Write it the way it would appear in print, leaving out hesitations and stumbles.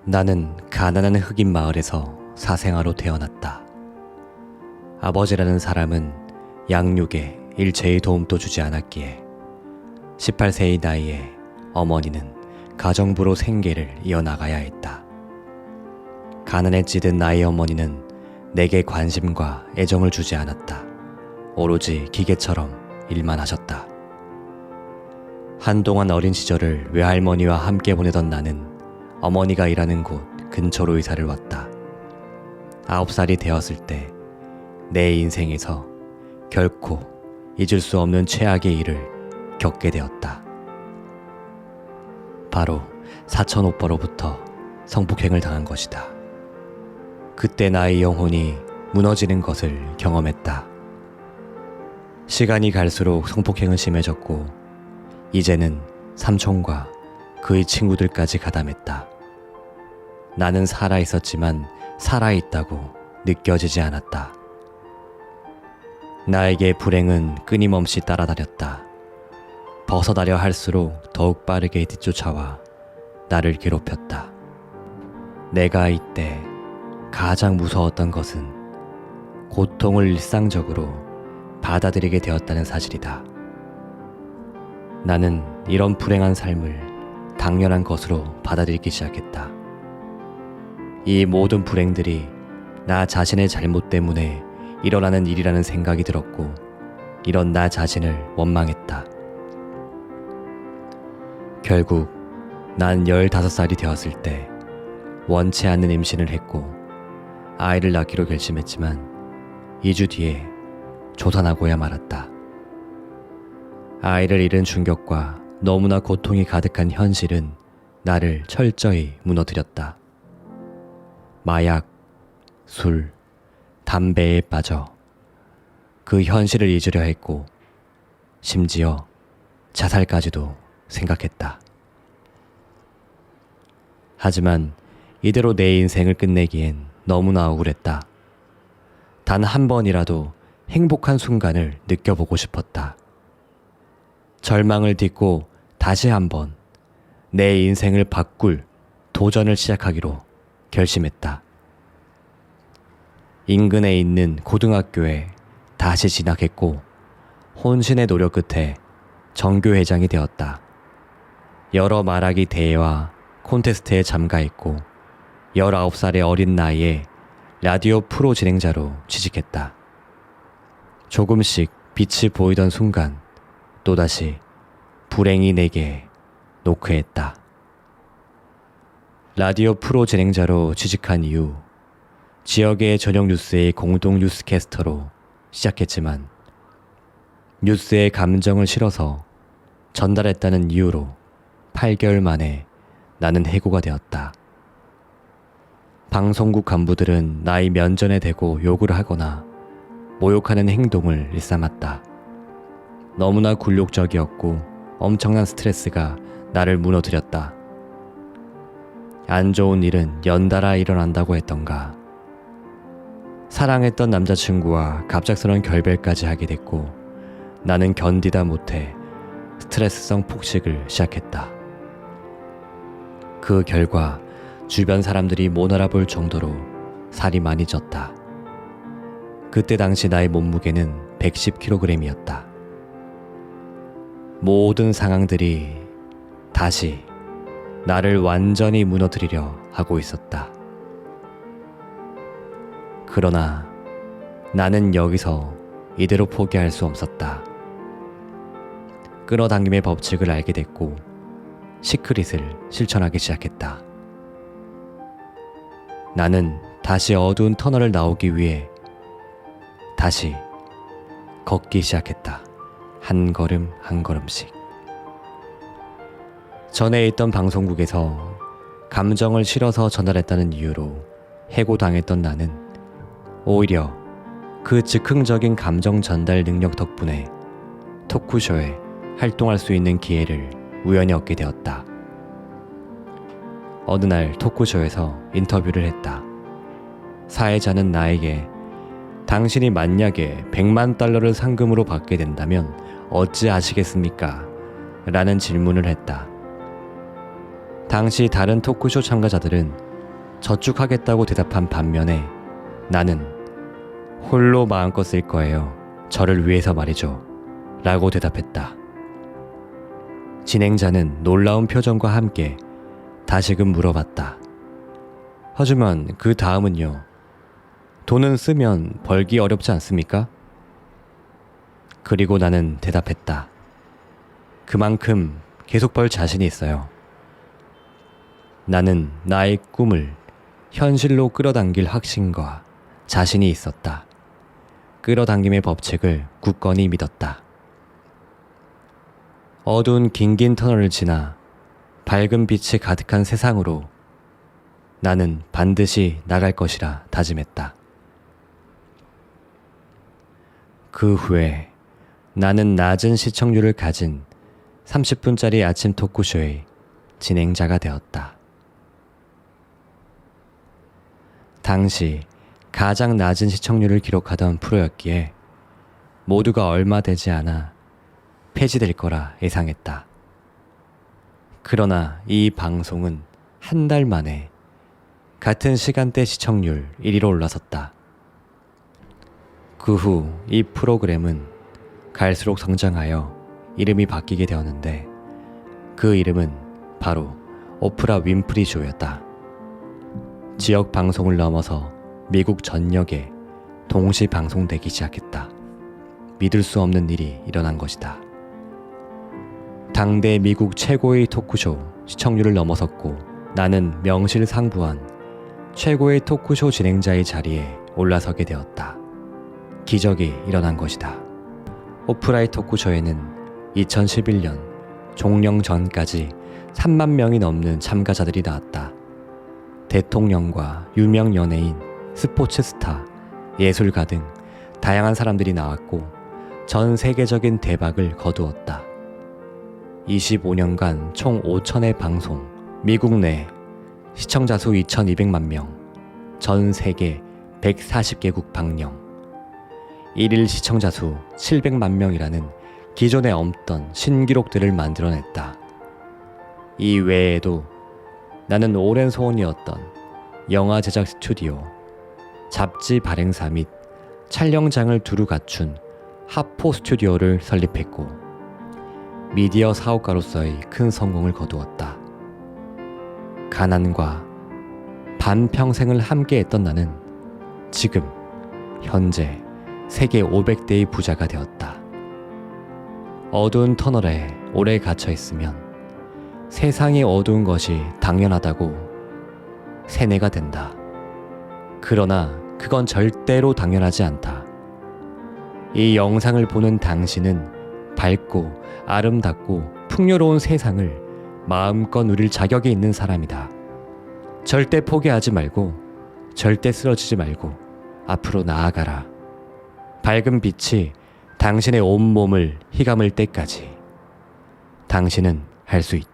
나는 가난한 흑인 마을에서 사생아로 태어났다. 아버지라는 사람은 양육에 일체의 도움도 주지 않았기에 18세의 나이에 어머니는 가정부로 생계를 이어나가야 했다. 가난에 찌든 나의 어머니는 내게 관심과 애정을 주지 않았다. 오로지 기계처럼 일만 하셨다. 한동안 어린 시절을 외할머니와 함께 보내던 나는 어머니가 일하는 곳 근처로 이사를 왔다. 9살이 되었을 때 내 인생에서 결코 잊을 수 없는 최악의 일을 겪게 되었다. 바로 사촌 오빠로부터 성폭행을 당한 것이다. 그때 나의 영혼이 무너지는 것을 경험했다. 시간이 갈수록 성폭행은 심해졌고 이제는 삼촌과 그의 친구들까지 가담했다. 나는 살아있었지만 살아있다고 느껴지지 않았다. 나에게 불행은 끊임없이 따라다녔다. 벗어나려 할수록 더욱 빠르게 뒤쫓아와 나를 괴롭혔다. 내가 이때 가장 무서웠던 것은 고통을 일상적으로 받아들이게 되었다는 사실이다. 나는 이런 불행한 삶을 당연한 것으로 받아들이기 시작했다. 이 모든 불행들이 나 자신의 잘못 때문에 일어나는 일이라는 생각이 들었고 이런 나 자신을 원망했다. 결국 난 15살이 되었을 때 원치 않는 임신을 했고 아이를 낳기로 결심했지만 2주 뒤에 조산하고야 말았다. 아이를 잃은 충격과 너무나 고통이 가득한 현실은 나를 철저히 무너뜨렸다. 마약, 술, 담배에 빠져 그 현실을 잊으려 했고 심지어 자살까지도 생각했다. 하지만 이대로 내 인생을 끝내기엔 너무나 억울했다. 단 한 번이라도 행복한 순간을 느껴보고 싶었다. 절망을 딛고 다시 한번 내 인생을 바꿀 도전을 시작하기로 결심했다. 인근에 있는 고등학교에 다시 진학했고 혼신의 노력 끝에 전교회장이 되었다. 여러 말하기 대회와 콘테스트에 참가했고 19살의 어린 나이에 라디오 프로 진행자로 취직했다. 조금씩 빛이 보이던 순간 또다시 불행이 내게 노크했다. 라디오 프로 진행자로 취직한 이후 지역의 저녁 뉴스의 공동 뉴스캐스터로 시작했지만 뉴스의 감정을 실어서 전달했다는 이유로 8개월 만에 나는 해고가 되었다. 방송국 간부들은 나의 면전에 대고 욕을 하거나 모욕하는 행동을 일삼았다. 너무나 굴욕적이었고 엄청난 스트레스가 나를 무너뜨렸다. 안 좋은 일은 연달아 일어난다고 했던가. 사랑했던 남자친구와 갑작스러운 결별까지 하게 됐고 나는 견디다 못해 스트레스성 폭식을 시작했다. 그 결과 주변 사람들이 못 알아볼 정도로 살이 많이 쪘다. 그때 당시 나의 몸무게는 110kg이었다. 모든 상황들이 다시 나를 완전히 무너뜨리려 하고 있었다. 그러나 나는 여기서 이대로 포기할 수 없었다. 끌어당김의 법칙을 알게 됐고 시크릿을 실천하기 시작했다. 나는 다시 어두운 터널을 나오기 위해 다시 걷기 시작했다. 한 걸음 한 걸음씩. 전에 있던 방송국에서 감정을 실어서 전달했다는 이유로 해고당했던 나는 오히려 그 즉흥적인 감정 전달 능력 덕분에 토크쇼에 활동할 수 있는 기회를 우연히 얻게 되었다. 어느 날 토크쇼에서 인터뷰를 했다. 사회자는 나에게 당신이 만약에 $100만 상금으로 받게 된다면 어찌 하시겠습니까? 라는 질문을 했다. 당시 다른 토크쇼 참가자들은 저축하겠다고 대답한 반면에 나는 홀로 마음껏 쓸 거예요. 저를 위해서 말이죠. 라고 대답했다. 진행자는 놀라운 표정과 함께 다시금 물어봤다. 하지만 그 다음은요. 돈은 쓰면 벌기 어렵지 않습니까? 그리고 나는 대답했다. 그만큼 계속 벌 자신이 있어요. 나는 나의 꿈을 현실로 끌어당길 확신과 자신이 있었다. 끌어당김의 법칙을 굳건히 믿었다. 어두운 긴긴 터널을 지나 밝은 빛이 가득한 세상으로 나는 반드시 나갈 것이라 다짐했다. 그 후에 나는 낮은 시청률을 가진 30분짜리 아침 토크쇼의 진행자가 되었다. 당시 가장 낮은 시청률을 기록하던 프로였기에 모두가 얼마 되지 않아 폐지될 거라 예상했다. 그러나 이 방송은 한 달 만에 같은 시간대 시청률 1위로 올라섰다. 그 후 이 프로그램은 갈수록 성장하여 이름이 바뀌게 되었는데 그 이름은 바로 오프라 윈프리 쇼였다. 지역 방송을 넘어서 미국 전역에 동시 방송되기 시작했다. 믿을 수 없는 일이 일어난 것이다. 당대 미국 최고의 토크쇼 시청률을 넘어섰고 나는 명실상부한 최고의 토크쇼 진행자의 자리에 올라서게 되었다. 기적이 일어난 것이다. 오프라의 토크쇼에는 2011년 종영 전까지 3만 명이 넘는 참가자들이 나왔다. 대통령과 유명 연예인, 스포츠 스타, 예술가 등 다양한 사람들이 나왔고 전 세계적인 대박을 거두었다. 25년간 총 5천회 방송, 미국 내 시청자 수 2,200만 명, 전 세계 140개국 방영, 1일 시청자 수 700만 명이라는 기존에 없던 신기록들을 만들어냈다. 이 외에도 나는 오랜 소원이었던 영화 제작 스튜디오, 잡지 발행사 및 촬영장을 두루 갖춘 하포 스튜디오를 설립했고 미디어 사업가로서의 큰 성공을 거두었다. 가난과 반평생을 함께했던 나는 지금 현재 세계 500대의 부자가 되었다. 어두운 터널에 오래 갇혀있으면 세상이 어두운 것이 당연하다고 세뇌가 된다. 그러나 그건 절대로 당연하지 않다. 이 영상을 보는 당신은 밝고 아름답고 풍요로운 세상을 마음껏 누릴 자격이 있는 사람이다. 절대 포기하지 말고 절대 쓰러지지 말고 앞으로 나아가라. 밝은 빛이 당신의 온몸을 휘감을 때까지 당신은 할 수 있다.